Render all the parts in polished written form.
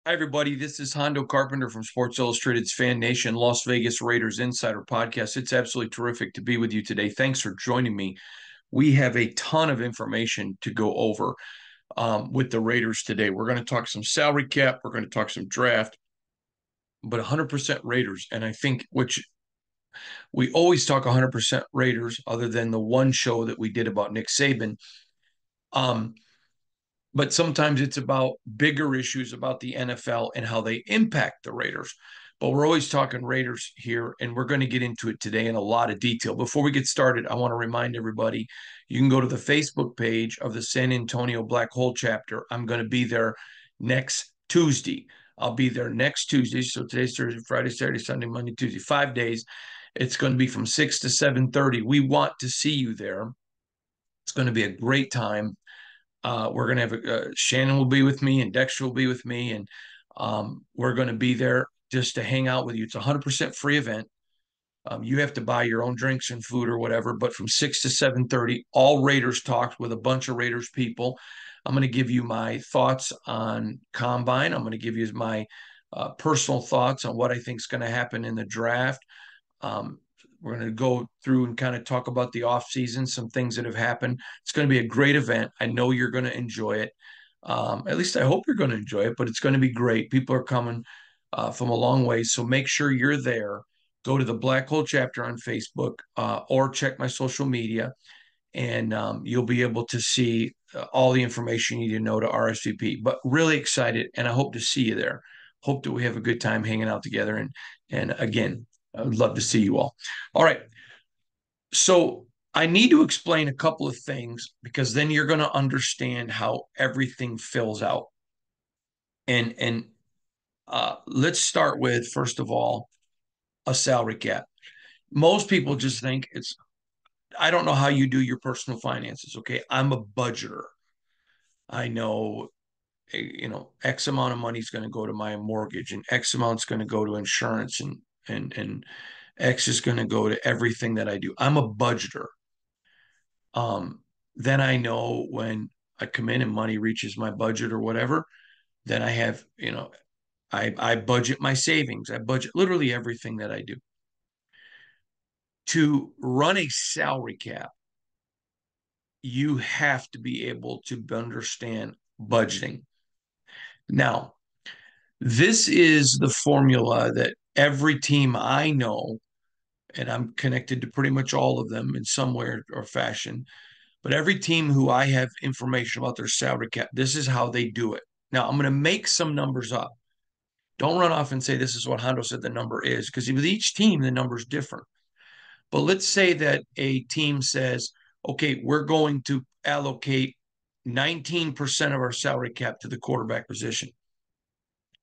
Hi, everybody. This is Hondo Carpenter from Sports Illustrated's Fan Nation Las Vegas Raiders Insider Podcast. It's absolutely terrific to be with you today. Thanks for joining me. We have a ton of information to go over with the Raiders today. We're going to talk some salary cap. We're going to talk some draft, but 100% Raiders. And I think, which we always talk 100% Raiders, other than the one show that we did about Nick Saban. Um, but sometimes it's about bigger issues about the NFL and how they impact the Raiders. But we're always talking Raiders here, and we're going to get into it today in a lot of detail. Before we get started, I want to remind everybody you can go to the Facebook page of the San Antonio Black Hole chapter. I'm going to be there next Tuesday. I'll be there next Tuesday. So today's Thursday, Friday, Saturday, Sunday, Monday, Tuesday, 5 days. It's going to be from 6 to 7:30. We want to see you there. It's going to be a great time. We're going to have Shannon will be with me and Dexter will be with me. And we're going to be there just to hang out with you. It's a 100% free event. You have to buy your own drinks and food or whatever, but from 6 to 7:30, all Raiders talks with a bunch of Raiders people. I'm going to give you my thoughts on Combine. I'm going to give you my personal thoughts on what I think is going to happen in the draft. Um, we're going to go through and kind of talk about the off season, some things that have happened. It's going to be a great event. I know you're going to enjoy it. At least I hope you're going to enjoy it, but it's going to be great. People are coming from a long way. So make sure you're there. Go to the Black Hole chapter on Facebook or check my social media, and you'll be able to see all the information you need to know to RSVP. But really excited, and I hope to see you there. Hope that we have a good time hanging out together. And again, I would love to see you all. All right. So I need to explain a couple of things because then you're going to understand how everything fills out. And let's start with, first of all, a salary cap. Most people just think it's, I don't know how you do your personal finances. Okay. I'm a budgeter. I know, X amount of money is going to go to my mortgage and X amount is going to go to insurance and X is going to go to everything that I do. I'm a budgeter. Then I know when I come in and money reaches my budget or whatever, then I have, I budget my savings. I budget literally everything that I do. To run a salary cap, you have to be able to understand budgeting. Now, this is the formula that every team I know, and I'm connected to pretty much all of them in some way or fashion, but every team who I have information about their salary cap, this is how they do it. Now, I'm going to make some numbers up. Don't run off and say this is what Hondo said the number is, because with each team, the number is different. But let's say that a team says, okay, we're going to allocate 19% of our salary cap to the quarterback position.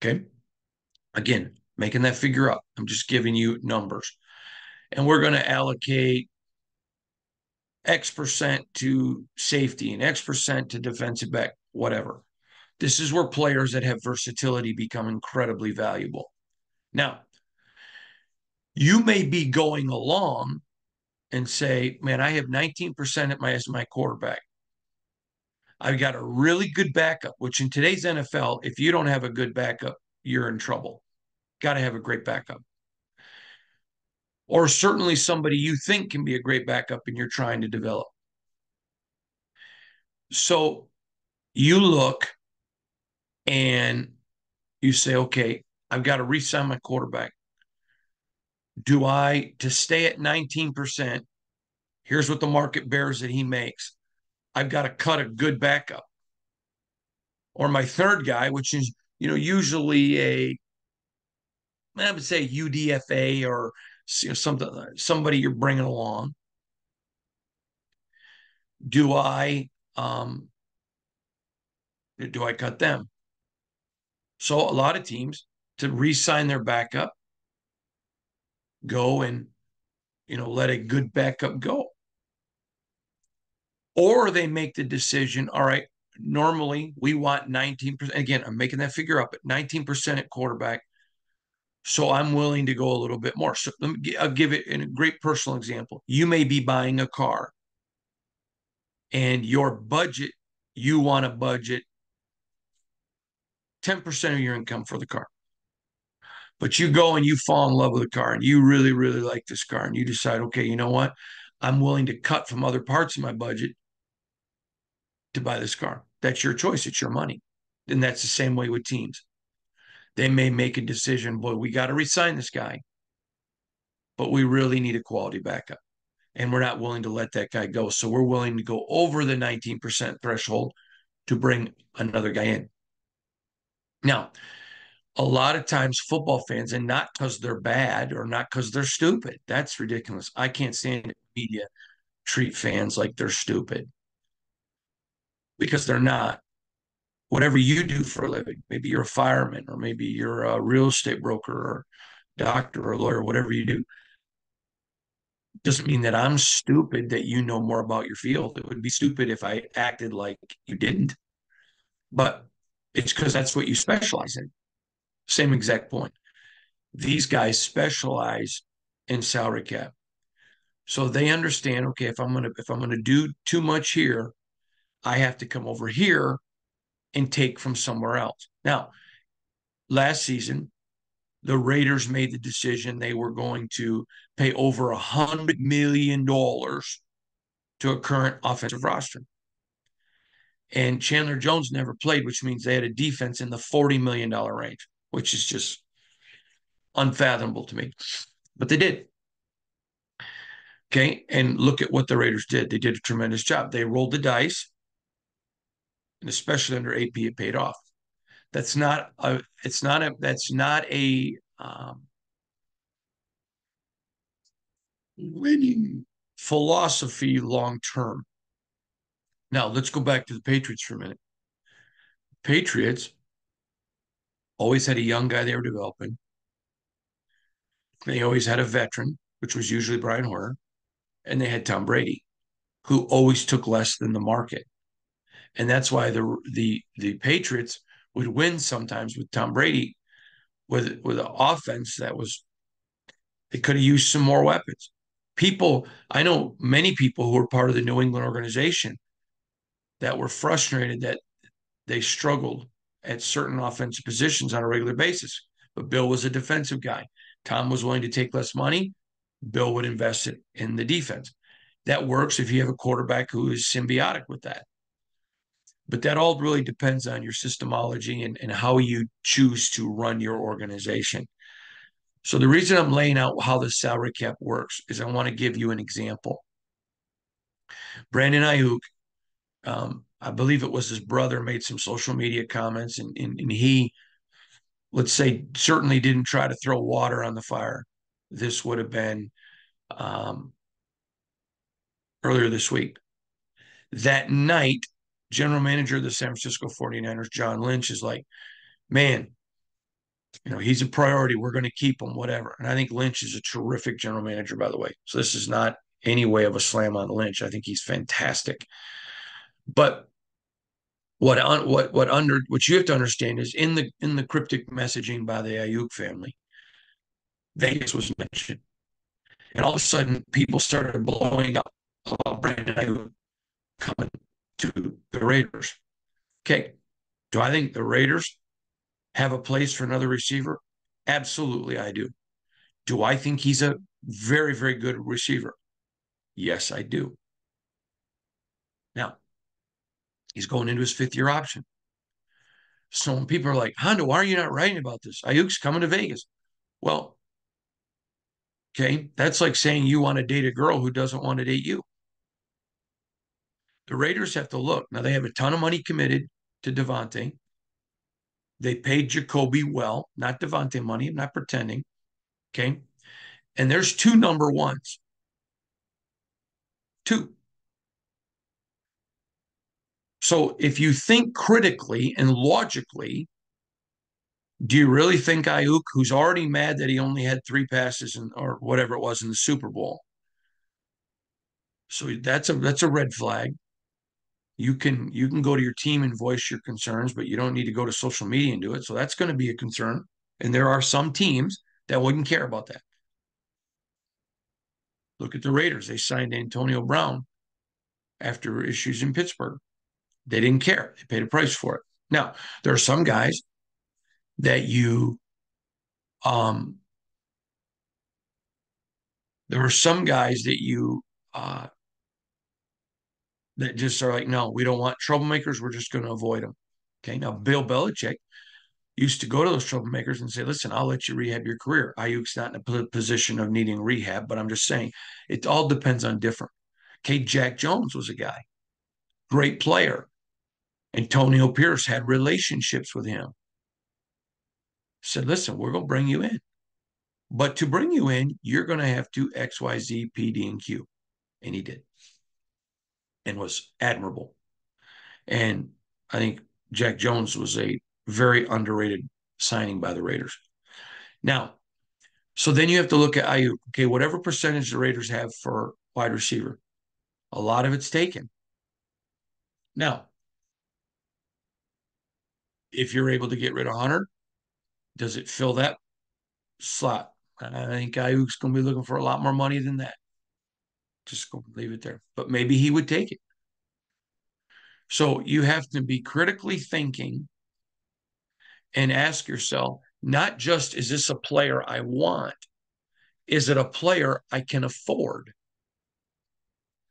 Okay. Again, making that figure up. I'm just giving you numbers. And we're going to allocate X% to safety and X% to defensive back, whatever. This is where players that have versatility become incredibly valuable. Now, you may be going along and say, man, I have 19% as my quarterback. I've got a really good backup, which in today's NFL, if you don't have a good backup, you're in trouble. Got to have a great backup. Or certainly somebody you think can be a great backup and you're trying to develop. So you look and you say, okay, I've got to re-sign my quarterback. Do I, to stay at 19%, here's what the market bears that he makes. I've got to cut a good backup. Or my third guy, which is, usually I would say UDFA or somebody you're bringing along. Do I cut them? So a lot of teams to re-sign their backup go and let a good backup go. Or they make the decision, all right, normally we want 19%. Again, I'm making that figure up at 19% at quarterback. So I'm willing to go a little bit more. So I'll give it in a great personal example. You may be buying a car and your budget, you want to budget 10% of your income for the car. But you go and you fall in love with a car and you really, really like this car and you decide, okay, you know what? I'm willing to cut from other parts of my budget to buy this car. That's your choice. It's your money. And that's the same way with teams. They may make a decision, boy, we got to resign this guy, but we really need a quality backup. And we're not willing to let that guy go. So we're willing to go over the 19% threshold to bring another guy in. Now, a lot of times football fans, and not because they're bad or not because they're stupid. That's ridiculous. I can't stand it. Media treat fans like they're stupid because they're not. Whatever you do for a living, maybe you're a fireman or maybe you're a real estate broker or doctor or lawyer, whatever you do, doesn't mean that I'm stupid that you know more about your field. It would be stupid if I acted like you didn't, but it's because that's what you specialize in. Same exact point. These guys specialize in salary cap. So they understand, okay, if I'm gonna do too much here, I have to come over here and take from somewhere else. Now, last season, the Raiders made the decision they were going to pay over $100 million to a current offensive roster. And Chandler Jones never played, which means they had a defense in the $40 million range, which is just unfathomable to me. But they did. Okay. And look at what the Raiders did. They did a tremendous job. They rolled the dice, and especially under AP, it paid off. That's not a, that's not a winning philosophy long term. Now, let's go back to the Patriots for a minute. Patriots always had a young guy they were developing. They always had a veteran, which was usually Brian Hoyer, and they had Tom Brady, who always took less than the market. And that's why the Patriots would win sometimes with Tom Brady with an offense that was they could have used some more weapons. People, I know many people who were part of the New England organization that were frustrated that they struggled at certain offensive positions on a regular basis. But Bill was a defensive guy. Tom was willing to take less money. Bill would invest it in the defense. That works if you have a quarterback who is symbiotic with that. But that all really depends on your systemology and how you choose to run your organization. So the reason I'm laying out how the salary cap works is I want to give you an example. Brandon Ayuk, I believe it was his brother, made some social media comments, and he, let's say, certainly didn't try to throw water on the fire. This would have been earlier this week. That night, general manager of the San Francisco 49ers, John Lynch, is like, man, he's a priority. We're going to keep him, whatever. And I think Lynch is a terrific general manager, by the way. So this is not any way of a slam on Lynch. I think he's fantastic. But what you have to understand is in the cryptic messaging by the Ayuk family, Vegas was mentioned, and all of a sudden people started blowing up about Brandon Ayuk coming to the Raiders. Okay, do I think the Raiders have a place for another receiver? Absolutely, I do. Do I think he's a very, very good receiver? Yes, I do. Now, he's going into his fifth-year option. So when people are like, Hondo, why are you not writing about this? Ayuk's coming to Vegas. Well, okay, that's like saying you want to date a girl who doesn't want to date you. The Raiders have to look. Now, they have a ton of money committed to Devontae. They paid Jacoby well, not Devontae money. I'm not pretending. Okay. And there's two number ones. Two. So if you think critically and logically, do you really think Ayuk, who's already mad that he only had 3 passes or whatever it was in the Super Bowl? So that's a red flag. You can go to your team and voice your concerns, but you don't need to go to social media and do it. So that's going to be a concern. And there are some teams that wouldn't care about that. Look at the Raiders. They signed Antonio Brown after issues in Pittsburgh. They didn't care. They paid a price for it. Now, there are some guys that you um there are some guys that you uh that just are like, no, we don't want troublemakers. We're just going to avoid them. Okay. Now, Bill Belichick used to go to those troublemakers and say, listen, I'll let you rehab your career. Ayuk's not in a position of needing rehab, but I'm just saying it all depends on different. Okay. Jack Jones was a guy, great player. Antonio Pierce had relationships with him. Said, listen, we're going to bring you in. But to bring you in, you're going to have to X, Y, Z, P, D, and Q. And he did and was admirable. And I think Jack Jones was a very underrated signing by the Raiders. Now, so then you have to look at Ayuk. Okay, whatever percentage the Raiders have for wide receiver, a lot of it's taken. Now, if you're able to get rid of Hunter, does it fill that slot? I think Ayuk's going to be looking for a lot more money than that. Just go leave it there. But maybe he would take it. So you have to be critically thinking and ask yourself, not just is this a player I want? Is it a player I can afford?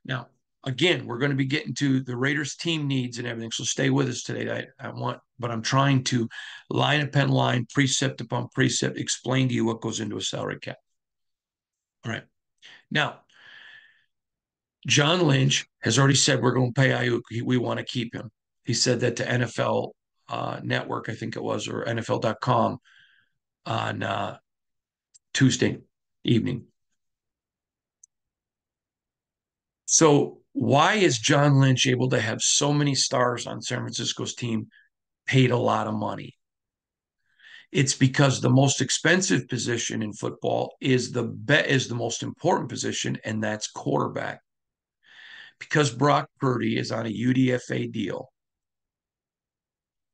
Now, again, we're going to be getting to the Raiders team needs and everything. So stay with us today. But I'm trying to line upon line, precept upon precept, explain to you what goes into a salary cap. All right. Now, John Lynch has already said we're going to pay Ayuk. We want to keep him. He said that to NFL Network, I think it was, or NFL.com on Tuesday evening. So why is John Lynch able to have so many stars on San Francisco's team paid a lot of money? It's because the most expensive position in football is the most important position, and that's quarterback. Because Brock Purdy is on a UDFA deal,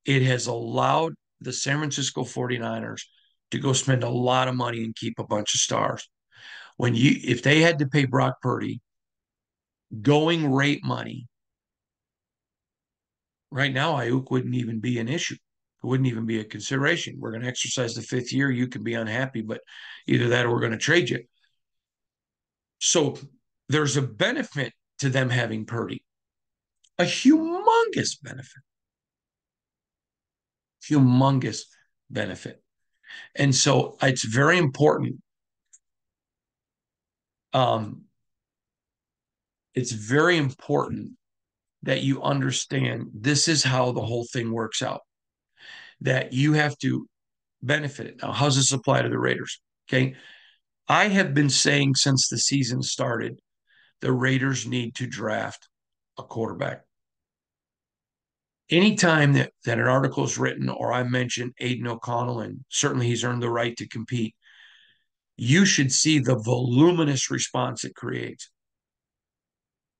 it has allowed the San Francisco 49ers to go spend a lot of money and keep a bunch of stars. If they had to pay Brock Purdy going rate money, right now Ayuk wouldn't even be an issue. It wouldn't even be a consideration. We're going to exercise the fifth year. You can be unhappy, but either that or we're going to trade you. So there's a benefit to them having Purdy, a humongous benefit. And so it's very important. Um, it's very important that you understand this is how the whole thing works out, that you have to benefit it. Now, how's this apply to the Raiders? Okay. I have been saying since the season started, the Raiders need to draft a quarterback. Anytime that an article is written or I mention Aiden O'Connell, and certainly he's earned the right to compete, you should see the voluminous response it creates.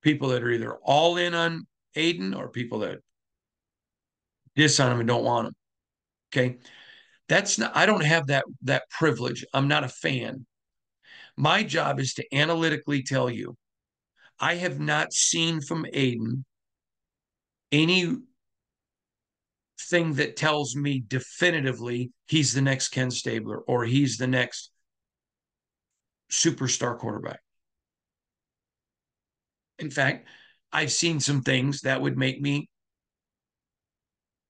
People that are either all in on Aiden or people that diss on him and don't want him. Okay. That's not, I don't have that privilege. I'm not a fan. My job is to analytically tell you, I have not seen from Aiden anything that tells me definitively he's the next Ken Stabler or he's the next superstar quarterback. In fact, I've seen some things that would make me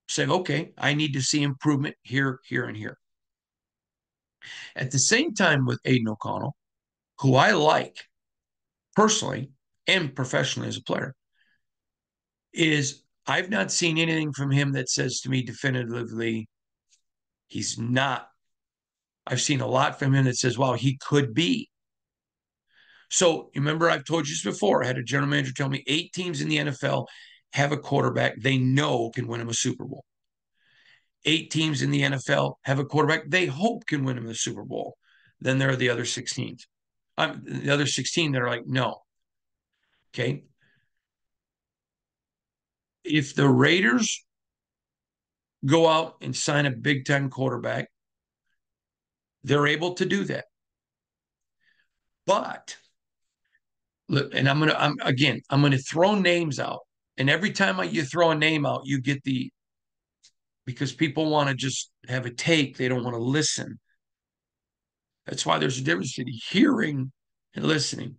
say, okay, I need to see improvement here, here, and here. At the same time, with Aiden O'Connell, who I like personally and professionally as a player, is I've not seen anything from him that says to me definitively he's not. I've seen a lot from him that says, wow, he could be. So remember, I've told you this before. I had a general manager tell me 8 teams in the NFL have a quarterback they know can win them a Super Bowl. 8 teams in the NFL have a quarterback they hope can win them the Super Bowl. Then there are the other 16. The other 16 that are like, no. Okay. If the Raiders go out and sign a Big Ten quarterback, they're able to do that. But and I'm gonna throw names out. And every time you throw a name out, you get the because people want to just have a take. They don't want to listen. That's why there's a difference between hearing and listening.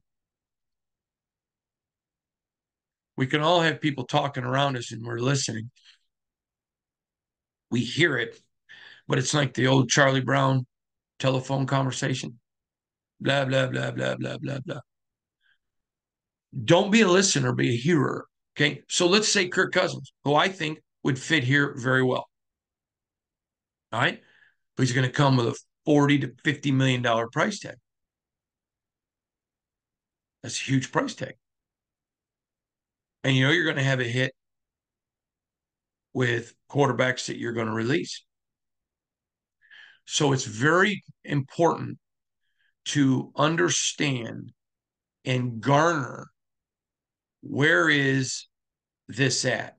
We can all have people talking around us and we're listening. We hear it, but it's like the old Charlie Brown telephone conversation. Blah, blah, blah, blah, blah, blah, blah. Don't be a listener, be a hearer. Okay. So let's say Kirk Cousins, who I think would fit here very well. All right. But he's going to come with a 40 to $50 million price tag. That's a huge price tag. And you know you're going to have a hit with quarterbacks that you're going to release. So it's very important to understand and garner, where is this at?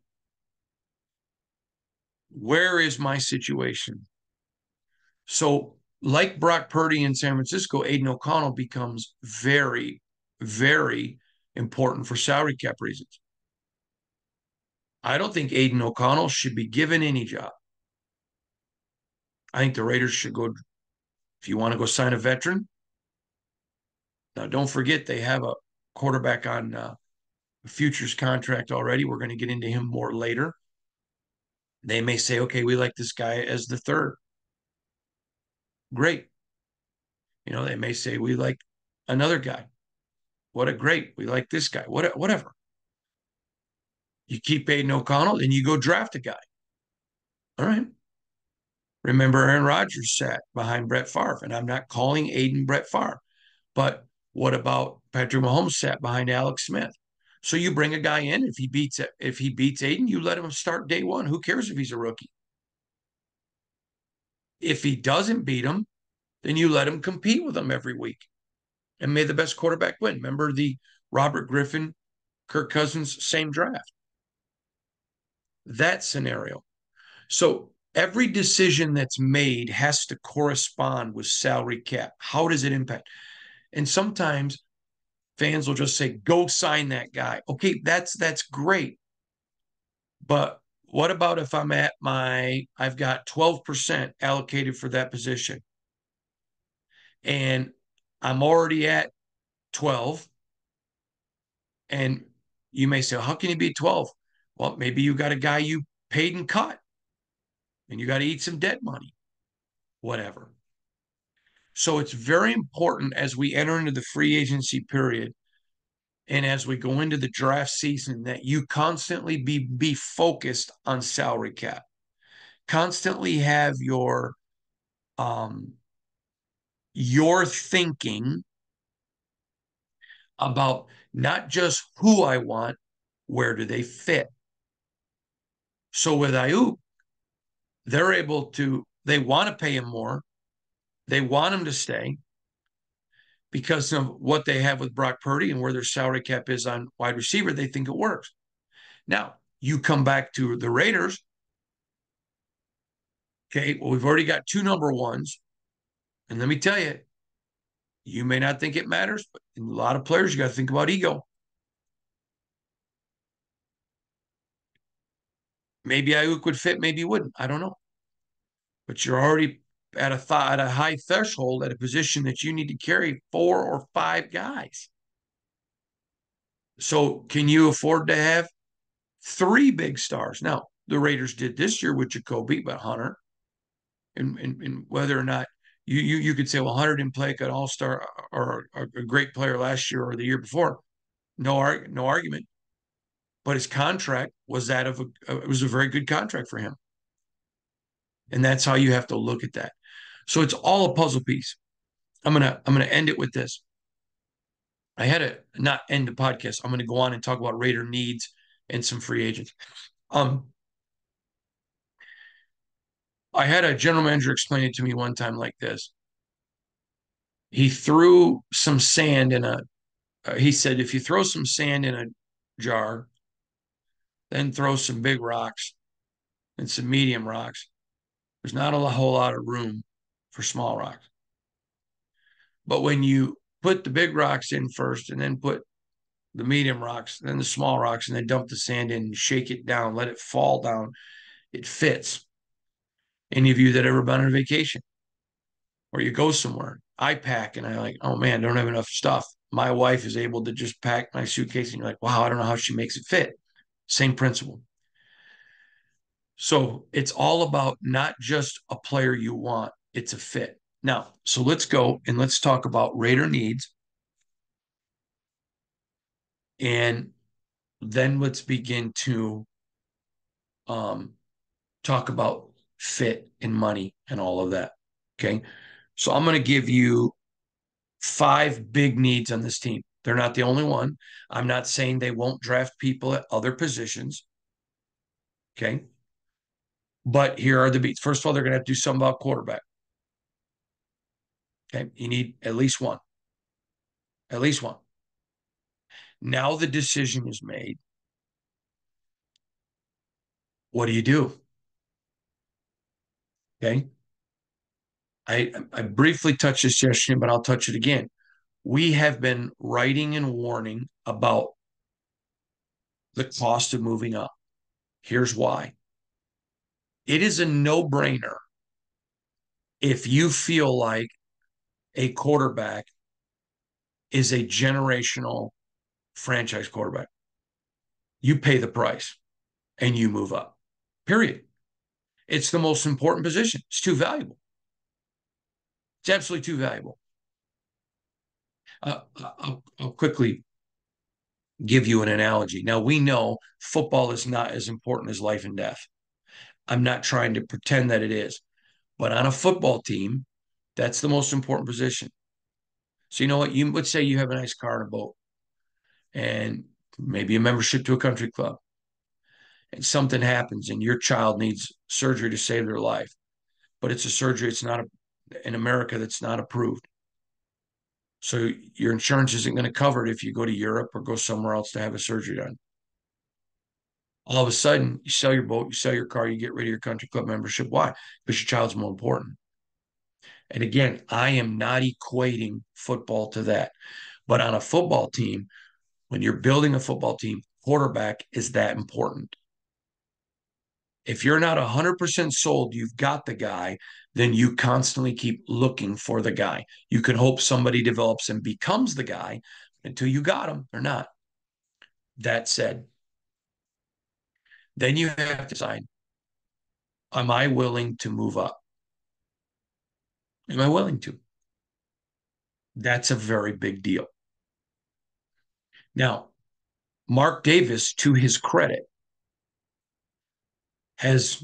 Where is my situation? So, like Brock Purdy in San Francisco, Aiden O'Connell becomes very, very important for salary cap reasons. I don't think Aiden O'Connell should be given any job. I think the Raiders should go, if you want to go sign a veteran. Now, don't forget they have a quarterback on a futures contract already. We're going to get into him more later. They may say, okay, we like this guy as the third. Great. You know, they may say, we like another guy. What a great. We like this guy. Whatever. You keep Aiden O'Connell, then you go draft a guy. All right. Remember, Aaron Rodgers sat behind Brett Favre, and I'm not calling Aiden Brett Favre, but what about Patrick Mahomes sat behind Alex Smith? So you bring a guy in. If he beats Aiden, you let him start day one. Who cares if he's a rookie? If he doesn't beat him, then you let him compete with him every week, and may the best quarterback win. Remember the Robert Griffin, Kirk Cousins, same draft. That scenario. So every decision that's made has to correspond with salary cap. How does it impact? And sometimes fans will just say, go sign that guy. Okay, that's great. But what about if I've got 12% allocated for that position and I'm already at 12, and you may say, how can you be 12? Well, maybe you got a guy you paid and cut and you got to eat some dead money, whatever. So it's very important as we enter into the free agency period and as we go into the draft season that you constantly be focused on salary cap. Constantly have your thinking about not just who I want, where do they fit? So with Ayuk, they want to pay him more. They want him to stay because of what they have with Brock Purdy and where their salary cap is on wide receiver. They think it works. Now, you come back to the Raiders. Okay, well, we've already got two number ones. And let me tell you, you may not think it matters, but in a lot of players, you got to think about ego. Maybe Ayuk would fit, maybe he wouldn't. I don't know. But you're already at a high threshold at a position that you need to carry 4 or 5 guys. So can you afford to have 3 big stars? Now, the Raiders did this year with Jacoby, but Hunter, and whether or not you could say, well, Hunter didn't play like an all-star or a great player last year or the year before. No argument. But his contract was it was a very good contract for him. And that's how you have to look at that. So it's all a puzzle piece. I'm gonna end it with this. I had to not end the podcast. I'm gonna go on and talk about Raider needs and some free agents. I had a general manager explain it to me one time like this. He threw some sand in he said, if you throw some sand in a jar, then throw some big rocks and some medium rocks, there's not a whole lot of room for small rocks. But when you put the big rocks in first and then put the medium rocks, then the small rocks, and then dump the sand in and shake it down, let it fall down, it fits. Any of you that ever been on a vacation or you go somewhere, I pack and I like, oh man, I don't have enough stuff. My wife is able to just pack my suitcase and you're like, wow, I don't know how she makes it fit. Same principle. So it's all about not just a player you want, it's a fit. Now, so let's go and let's talk about Raider needs. And then let's begin to um, talk about fit and money and all of that. Okay. So I'm going to give you 5 big needs on this team. They're not the only one. I'm not saying they won't draft people at other positions. Okay. But here are the beats. First of all, they're going to have to do something about quarterback. Okay. You need at least one. At least one. Now the decision is made. What do you do? Okay. I briefly touched this yesterday, but I'll touch it again. We have been writing and warning about the cost of moving up. Here's why. It is a no-brainer if you feel like a quarterback is a generational franchise quarterback. You pay the price and you move up. Period. It's the most important position. It's too valuable. It's absolutely too valuable. I'll quickly give you an analogy. Now, we know football is not as important as life and death. I'm not trying to pretend that it is, but on a football team, that's the most important position. So, you know what? You would say you have a nice car and a boat and maybe a membership to a country club, and something happens and your child needs surgery to save their life, but it's a surgery, it's not in America that's not approved. So your insurance isn't going to cover it if you go to Europe or go somewhere else to have a surgery done. All of a sudden, you sell your boat, you sell your car, you get rid of your country club membership. Why? Because your child's more important. And again, I am not equating football to that. But on a football team, when you're building a football team, quarterback is that important. If you're not 100% sold, you've got the guy, then you constantly keep looking for the guy. You can hope somebody develops and becomes the guy until you got him or not. That said, then you have to decide, am I willing to move up? Am I willing to? That's a very big deal. Now, Mark Davis, to his credit, has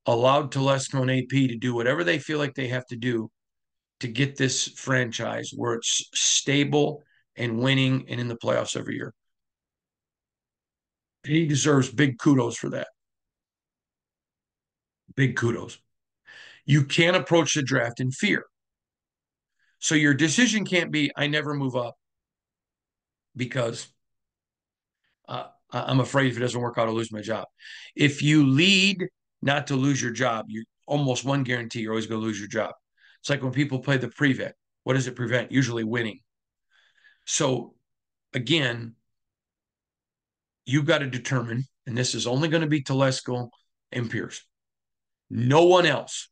allowed Telesco and AP to do whatever they feel like they have to do to get this franchise where it's stable and winning and in the playoffs every year. And he deserves big kudos for that. Big kudos. You can't approach the draft in fear. So your decision can't be, I never move up because I'm afraid if it doesn't work out, I'll lose my job. If you lead not to lose your job, you almost one guarantee you're always going to lose your job. It's like when people play the prevent. What does it prevent? Usually winning. So again, you've got to determine, and this is only going to be Telesco and Pierce. No one else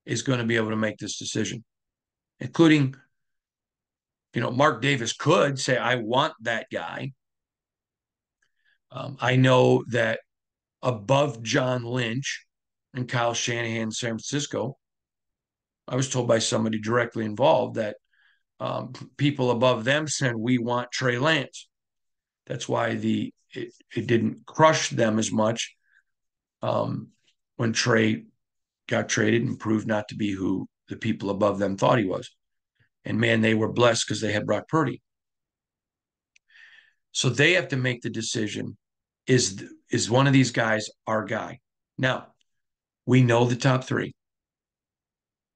is going to be able to make this decision, including, Mark Davis could say, I want that guy. I know that above John Lynch and Kyle Shanahan in San Francisco, I was told by somebody directly involved that people above them said, we want Trey Lance. That's why it didn't crush them as much when Trey got traded and proved not to be who the people above them thought he was. And man, they were blessed because they had Brock Purdy. So they have to make the decision, is one of these guys our guy? Now, we know the top 3.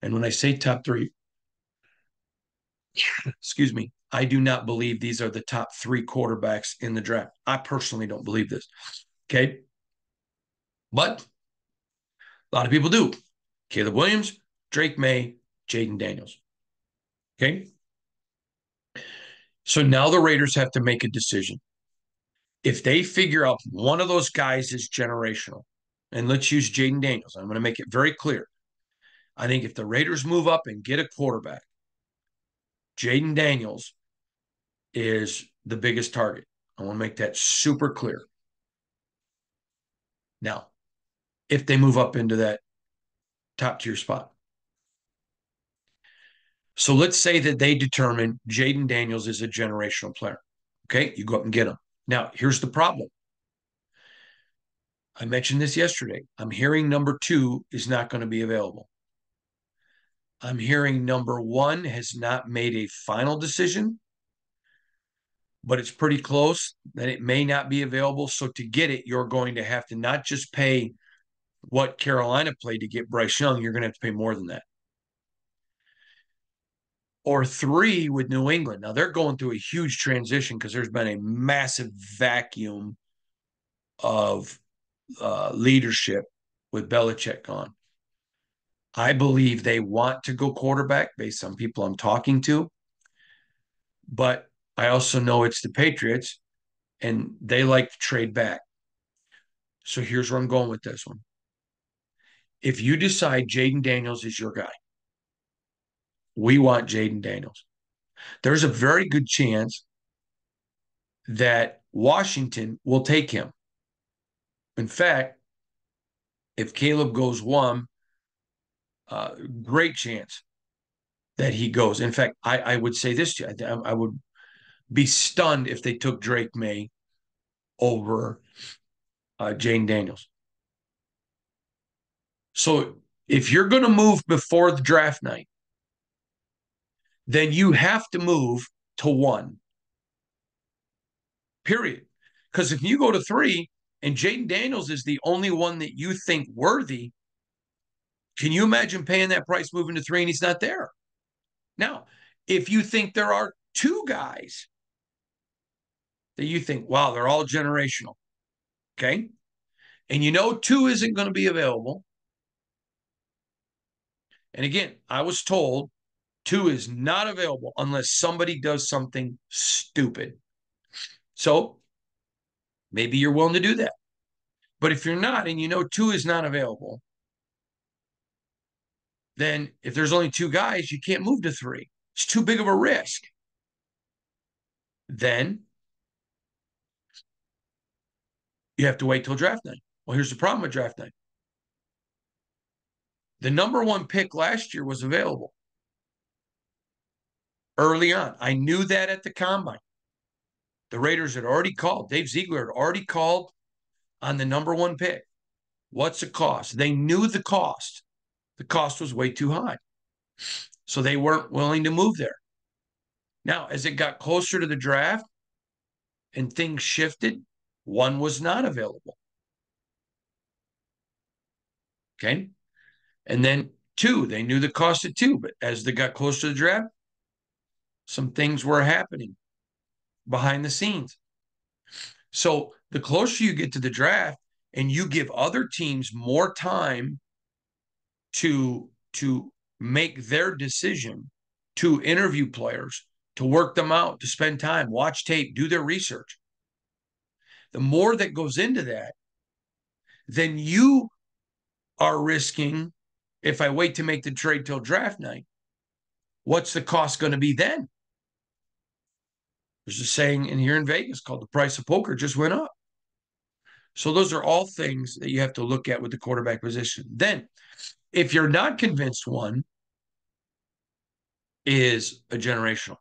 And when I say top 3, excuse me, I do not believe these are the top 3 quarterbacks in the draft. I personally don't believe this. Okay. But a lot of people do. Caleb Williams, Drake May, Jaden Daniels. Okay. So now the Raiders have to make a decision. If they figure out one of those guys is generational, and let's use Jaden Daniels. I'm going to make it very clear. I think if the Raiders move up and get a quarterback, Jaden Daniels is the biggest target. I want to make that super clear. Now, if they move up into that top tier spot. So let's say that they determine Jaden Daniels is a generational player. Okay, you go up and get him. Now, here's the problem. I mentioned this yesterday. I'm hearing number 2 is not going to be available. I'm hearing number 1 has not made a final decision, but it's pretty close that it may not be available. So to get it, you're going to have to not just pay what Carolina paid to get Bryce Young, you're going to have to pay more than that. Or 3 with New England. Now they're going through a huge transition because there's been a massive vacuum of leadership with Belichick gone. I believe they want to go quarterback based on people I'm talking to, but I also know it's the Patriots and they like to trade back. So here's where I'm going with this one. If you decide Jaden Daniels is your guy, we want Jaden Daniels. There's a very good chance that Washington will take him. In fact, if Caleb goes 1, great chance that he goes. In fact, I would say this to you. I would be stunned if they took Drake May over Jaden Daniels. So if you're going to move before the draft night, then you have to move to 1. Period. Because if you go to 3 and Jaden Daniels is the only one that you think worthy, can you imagine paying that price moving to 3 and he's not there? Now, if you think there are 2 guys that you think, wow, they're all generational, okay? And you know 2 isn't going to be available. And again, I was told 2 is not available unless somebody does something stupid. So maybe you're willing to do that. But if you're not and you know 2 is not available, then if there's only 2 guys, you can't move to 3. It's too big of a risk. Then you have to wait till draft night. Well, here's the problem with draft night. The number 1 pick last year was available early on. I knew that at the combine. The Raiders had already called. Dave Ziegler had already called on the number 1 pick. What's the cost? They knew the cost. The cost was way too high. So they weren't willing to move there. Now, as it got closer to the draft and things shifted, 1 was not available. Okay. And then 2, they knew the cost of 2, but as they got closer to the draft, some things were happening behind the scenes. So the closer you get to the draft and you give other teams more time to make their decision, to interview players, to work them out, to spend time, watch tape, do their research. The more that goes into that, then you are risking, if I wait to make the trade till draft night, what's the cost going to be then? There's a saying in here in Vegas called the price of poker just went up. So those are all things that you have to look at with the quarterback position. Then, if you're not convinced 1 is a generational,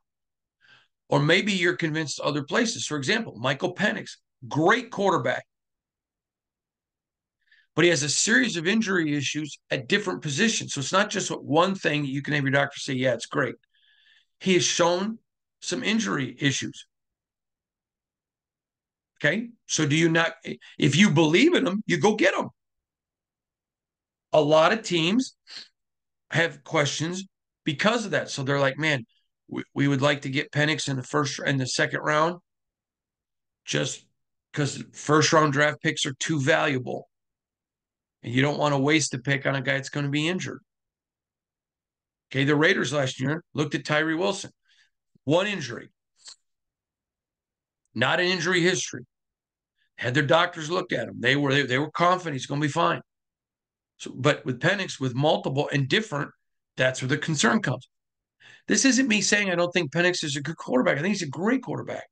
or maybe you're convinced other places. For example, Michael Penix, great quarterback, but he has a series of injury issues at different positions. So it's not just one thing that you can have your doctor say, yeah, it's great. He has shown some injury issues. Okay. So do you not, if you believe in him, you go get him. A lot of teams have questions because of that. So they're like, man, we would like to get Penix in the first and the second round just because first round draft picks are too valuable. And you don't want to waste a pick on a guy that's going to be injured. Okay, the Raiders last year looked at Tyree Wilson. 1 injury. Not an injury history. Had their doctors looked at him. They were confident he's going to be fine. So, but with Penix, with multiple and different, that's where the concern comes. This isn't me saying I don't think Penix is a good quarterback. I think he's a great quarterback.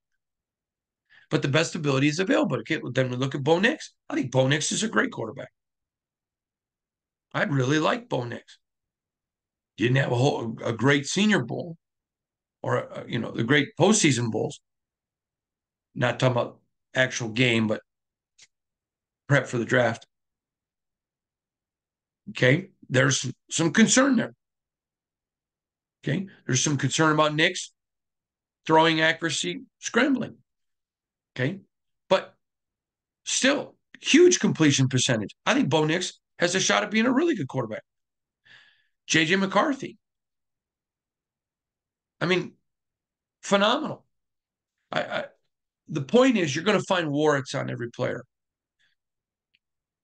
But the best ability is available. Okay, then we look at Bo Nix. I think Bo Nix is a great quarterback. I'd really like Bo Nix. Didn't have a great Senior Bowl or the great postseason bowls. Not talking about actual game, but prep for the draft. Okay, there's some concern there. Okay, there's some concern about Nix throwing accuracy, scrambling. Okay, but still huge completion percentage. I think Bo Nix has a shot at being a really good quarterback. JJ McCarthy. I mean, phenomenal. The point is, you're going to find warrants on every player,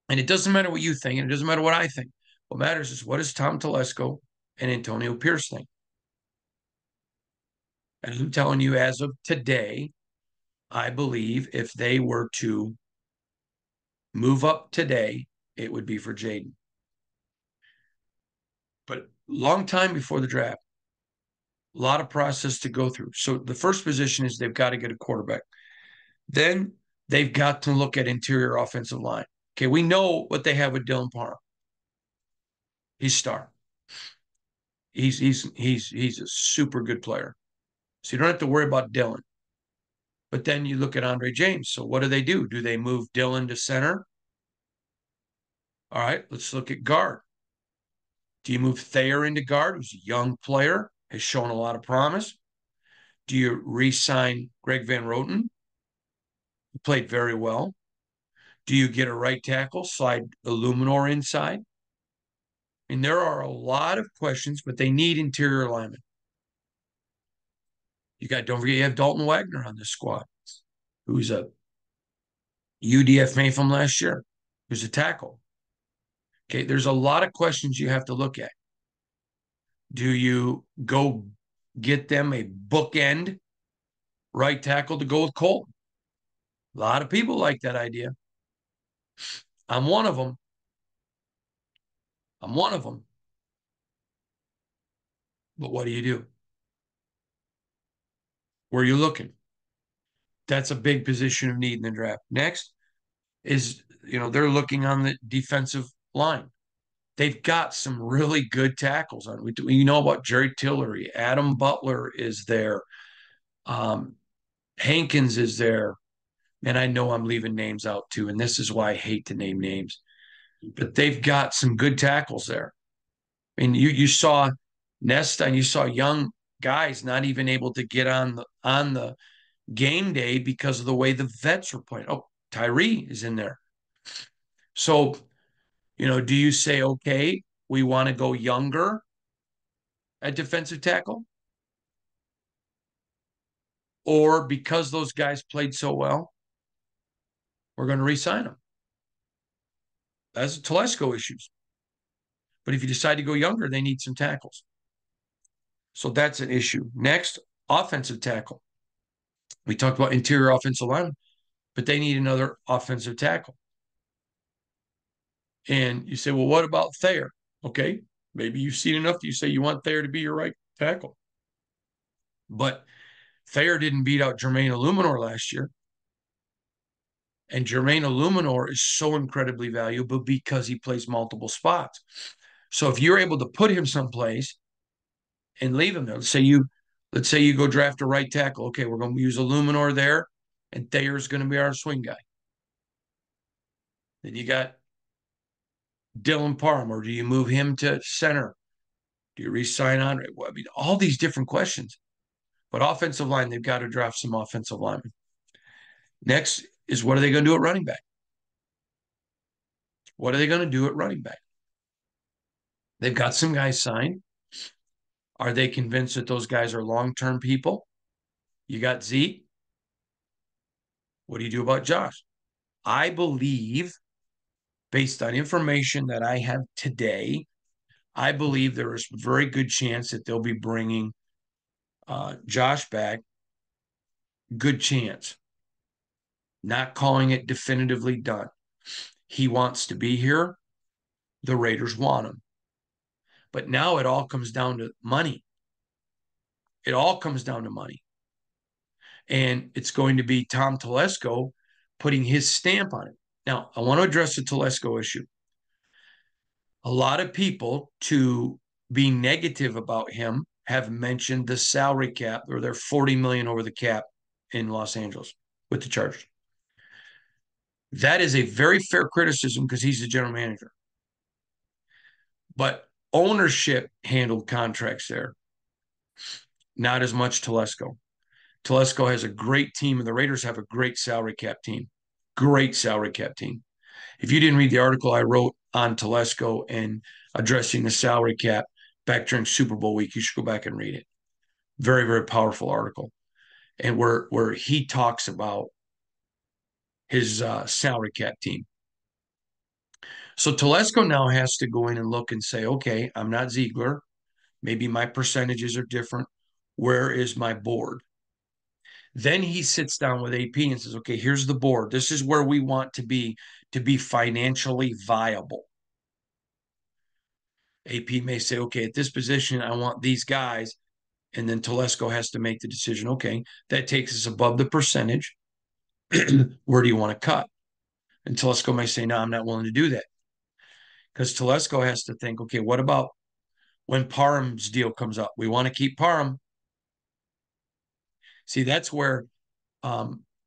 and it doesn't matter what you think, and it doesn't matter what I think. What matters is what does Tom Telesco and Antonio Pierce think. And I'm telling you, as of today, I believe if they were to move up today, it would be for Jaden. But long time before the draft, a lot of process to go through. So the first position is they've got to get a quarterback. Then they've got to look at interior offensive line. Okay, we know what they have with Dylan Parham. He's star. He's a super good player. So you don't have to worry about Dylan. But then you look at Andre James. So what do? Do they move Dylan to center? All right, let's look at guard. Do you move Thayer into guard, who's a young player, has shown a lot of promise? Do you re-sign Greg Van Roten, who played very well? Do you get a right tackle, slide Illuminor inside? And there are a lot of questions, but they need interior alignment. Don't forget, you have Dalton Wagner on this squad, who's a UDFA from last year, who's a tackle. Okay, there's a lot of questions you have to look at. Do you go get them a bookend right tackle to go with Colton? A lot of people like that idea. I'm one of them. But what do you do? Where are you looking? That's a big position of need in the draft. Next is, they're looking on the defensive line. They've got some really good tackles on. We know about Jerry Tillery. Adam Butler is there. Hankins is there. And I know I'm leaving names out too. And this is why I hate to name names. But they've got some good tackles there. I mean, you saw Nesta and you saw young guys not even able to get on the game day because of the way the vets were playing. Oh, Tyree is in there. So, do you say, okay, we want to go younger at defensive tackle? Or because those guys played so well, we're going to re-sign them? That's Telesco issues. But if you decide to go younger, they need some tackles. So that's an issue. Next, offensive tackle. We talked about interior offensive line, but they need another offensive tackle. And you say, well, what about Thayer? Okay, maybe you've seen enough that you say you want Thayer to be your right tackle. But Thayer didn't beat out Jermaine Illuminor last year. And Jermaine Illuminor is so incredibly valuable because he plays multiple spots. So if you're able to put him someplace and leave him there, let's say you go draft a right tackle. Okay, we're going to use Illuminor there, and Thayer's going to be our swing guy. Then you got Dylan Parham, or do you move him to center? Do you re-sign Andre? Well, I mean, all these different questions. But offensive line, they've got to draft some offensive linemen. Next is what are they going to do at running back? What are they going to do at running back? They've got some guys signed. Are they convinced that those guys are long-term people? You got Zeke. What do you do about Josh? I believe, based on information that I have today, I believe there is a very good chance that they'll be bringing Josh back. Good chance. not calling it definitively done. He wants to be here. The Raiders want him. But now it all comes down to money. It all comes down to money. And it's going to be Tom Telesco putting his stamp on it. Now, I want to address the Telesco issue. A lot of people, to be negative about him, have mentioned the salary cap, or they're 40 million over the cap in Los Angeles with the Chargers. That is a very fair criticism because he's the general manager. But ownership handled contracts there, not as much Telesco. Telesco has a great team, and the Raiders have a great salary cap team. Great salary cap team. If you didn't read the article I wrote on Telesco and addressing the salary cap back during Super Bowl week, you should go back and read it. Very, very powerful article. And where he talks about his salary cap team. So Telesco now has to go in and look and say, okay, I'm not Ziegler. Maybe my percentages are different. Where is my board? Then he sits down with AP and says, okay, here's the board. This is where we want to be financially viable. AP may say, okay, at this position, I want these guys. And then Telesco has to make the decision, okay, that takes us above the percentage. Where do you want to cut? And Telesco may say, no, I'm not willing to do that. Because Telesco has to think, okay, what about when Parham's deal comes up? We want to keep Parham. See, that's where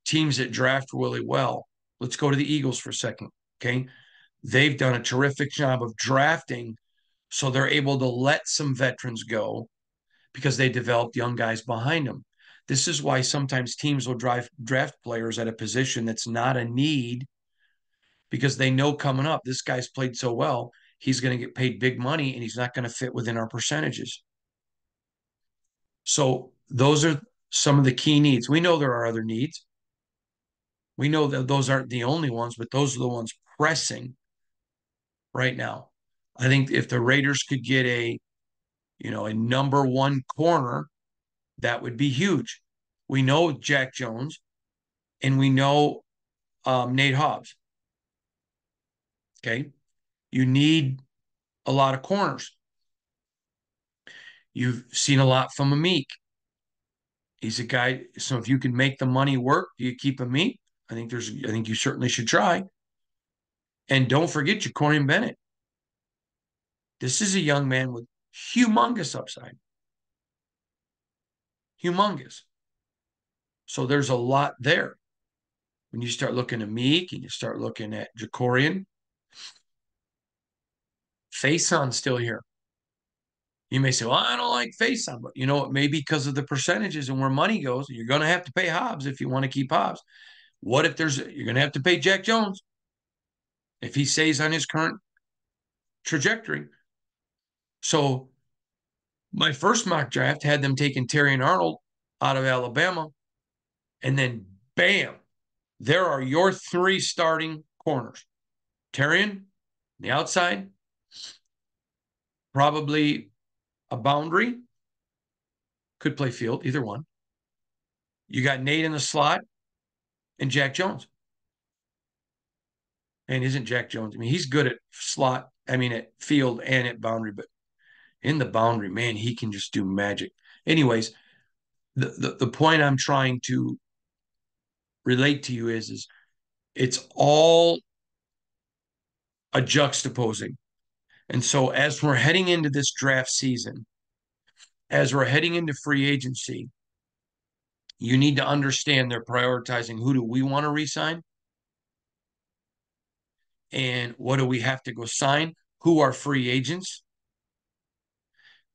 teams that draft really well. Let's go to the Eagles for a second. Okay. They've done a terrific job of drafting, so they're able to let some veterans go because they developed young guys behind them. This is why sometimes teams will draft players at a position that's not a need because they know coming up, this guy's played so well, he's going to get paid big money and he's not going to fit within our percentages. So those are some of the key needs. We know there are other needs. We know that those aren't the only ones, but those are the ones pressing right now. I think if the Raiders could get a number one corner, that would be huge. We know Jack Jones and we know Nate Hobbs. Okay. You need a lot of corners. You've seen a lot from Amik. He's a guy. So if you can make the money work, do you keep Amik? I think you certainly should try. And don't forget Jacorian Bennett. This is a young man with humongous upside. Humongous. So there's a lot there. When you start looking at Meek and you start looking at Jacorian, Faison's still here. You may say, well, I don't like Faison, but you know what? Maybe because of the percentages and where money goes, you're going to have to pay Hobbs if you want to keep Hobbs. What if you're going to have to pay Jack Jones if he stays on his current trajectory? So my first mock draft had them taking Terry and Arnold out of Alabama, and then bam, there are your three starting corners. Terrian, the outside, probably a boundary, could play field, either one. You got Nate in the slot and Jack Jones. And isn't Jack Jones? I mean, he's good at slot, at field and at boundary, but in the boundary, man, he can just do magic. Anyways, the point I'm trying to relate to you is it's all a juxtaposing. And so as we're heading into this draft season, as we're heading into free agency, you need to understand they're prioritizing who do we want to re-sign and what do we have to go sign, who are free agents,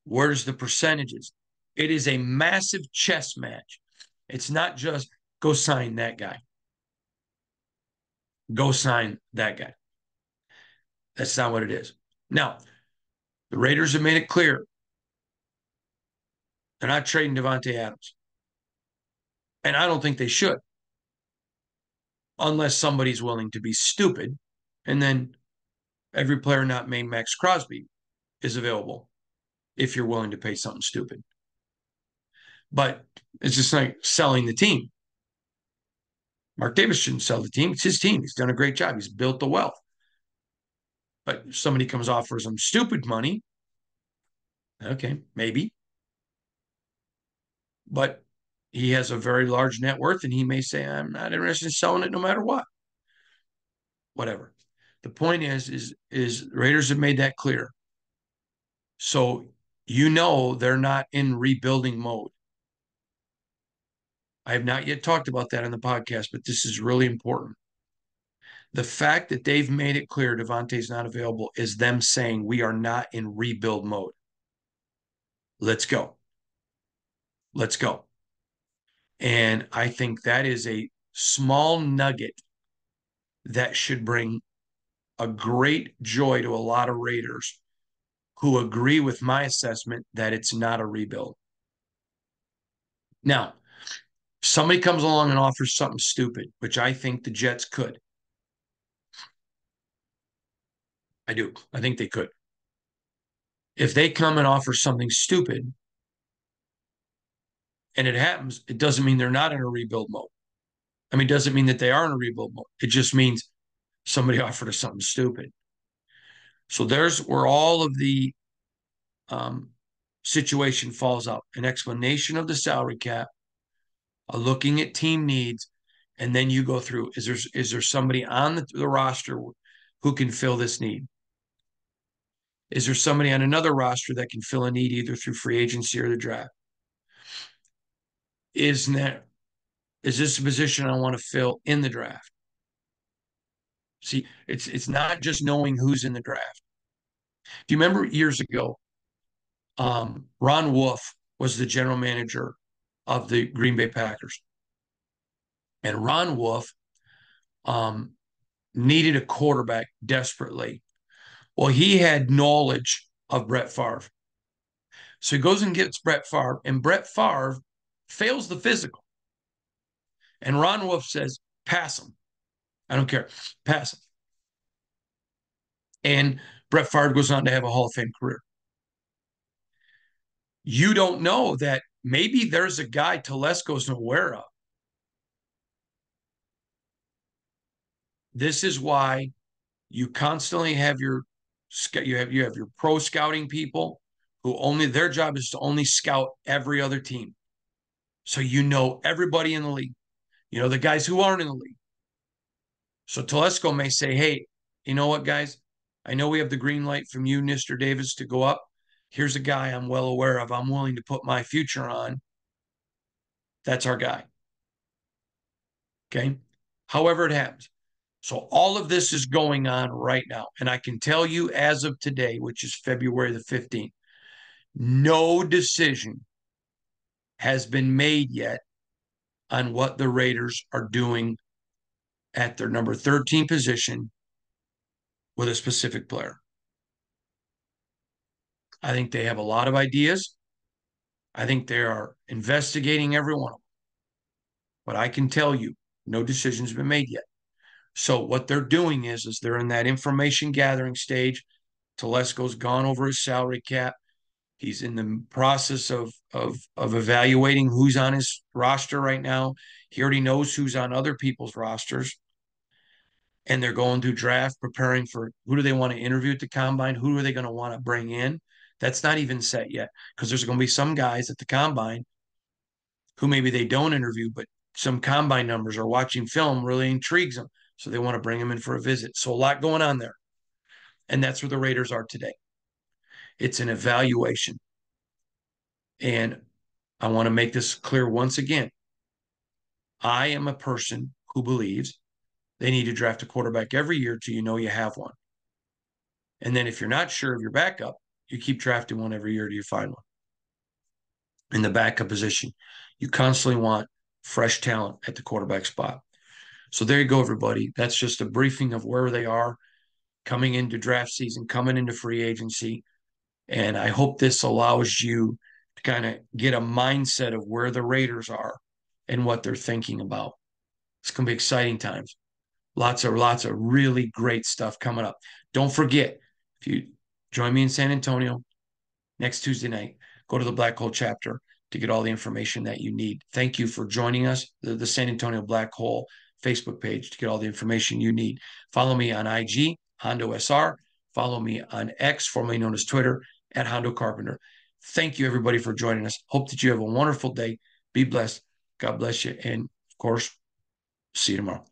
where's the percentages. It is a massive chess match. It's not just go sign that guy. Go sign that guy. That's not what it is. Now, the Raiders have made it clear they're not trading Davante Adams. And I don't think they should, unless somebody's willing to be stupid. And then every player not named Max Crosby is available if you're willing to pay something stupid. But it's just like selling the team. Mark Davis shouldn't sell the team. It's his team. He's done a great job. He's built the wealth. But if somebody comes offers him stupid money, okay, maybe. But he has a very large net worth, and he may say, I'm not interested in selling it no matter what. Whatever. The point is Raiders have made that clear. So they're not in rebuilding mode. I have not yet talked about that on the podcast, but this is really important. The fact that they've made it clear Devontae's not available is them saying we are not in rebuild mode. Let's go. Let's go. And I think that is a small nugget that should bring a great joy to a lot of Raiders who agree with my assessment that it's not a rebuild. Now, somebody comes along and offers something stupid, which I think the Jets could. I do. I think they could. If they come and offer something stupid and it happens, it doesn't mean they're not in a rebuild mode. I mean, it doesn't mean that they are in a rebuild mode. It just means somebody offered us something stupid. So there's where all of the situation falls out. An explanation of the salary cap, looking at team needs, and then you go through, is there somebody on the roster who can fill this need? Is there somebody on another roster that can fill a need either through free agency or the draft? Is this a position I want to fill in the draft? See, it's not just knowing who's in the draft. Do you remember years ago, Ron Wolf was the general manager of the Green Bay Packers. And Ron Wolf needed a quarterback desperately. Well, he had knowledge of Brett Favre. So he goes and gets Brett Favre, and Brett Favre fails the physical. And Ron Wolf says, pass him. I don't care. Pass him. And Brett Favre goes on to have a Hall of Fame career. You don't know that maybe there's a guy Telesco's aware of. This is why you constantly have your pro scouting people who only their job is to only scout every other team. So you know everybody in the league. You know the guys who aren't in the league. So Telesco may say, hey, you know what, guys? I know we have the green light from you, Mr. Davis, to go up. Here's a guy I'm well aware of. I'm willing to put my future on. That's our guy. Okay. However it happens. So all of this is going on right now. And I can tell you as of today, which is February the 15th, no decision has been made yet on what the Raiders are doing at their number 13 position with a specific player. I think they have a lot of ideas. I think they are investigating every one of them. But I can tell you, no decision's been made yet. So what they're doing is they're in that information gathering stage. Telesco's gone over his salary cap. He's in the process of evaluating who's on his roster right now. He already knows who's on other people's rosters. And they're going through draft, preparing for who do they want to interview at the combine? Who are they going to want to bring in? That's not even set yet because there's going to be some guys at the combine who maybe they don't interview, but some combine numbers or watching film really intrigues them. So they want to bring them in for a visit. So a lot going on there. And that's where the Raiders are today. It's an evaluation. And I want to make this clear once again. I am a person who believes they need to draft a quarterback every year till you know you have one. And then if you're not sure of your backup, you keep drafting one every year till you find one. In the backup position, you constantly want fresh talent at the quarterback spot. So there you go, everybody. That's just a briefing of where they are coming into draft season, coming into free agency. And I hope this allows you to kind of get a mindset of where the Raiders are and what they're thinking about. It's going to be exciting times. Lots of really great stuff coming up. Don't forget, if you join me in San Antonio next Tuesday night, go to the Black Hole chapter to get all the information that you need. Thank you for joining us. The San Antonio Black Hole Facebook page to get all the information you need. Follow me on IG, Hondo SR. Follow me on X, formerly known as Twitter, at Hondo Carpenter. Thank you, everybody, for joining us. Hope that you have a wonderful day. Be blessed. God bless you. And, of course, see you tomorrow.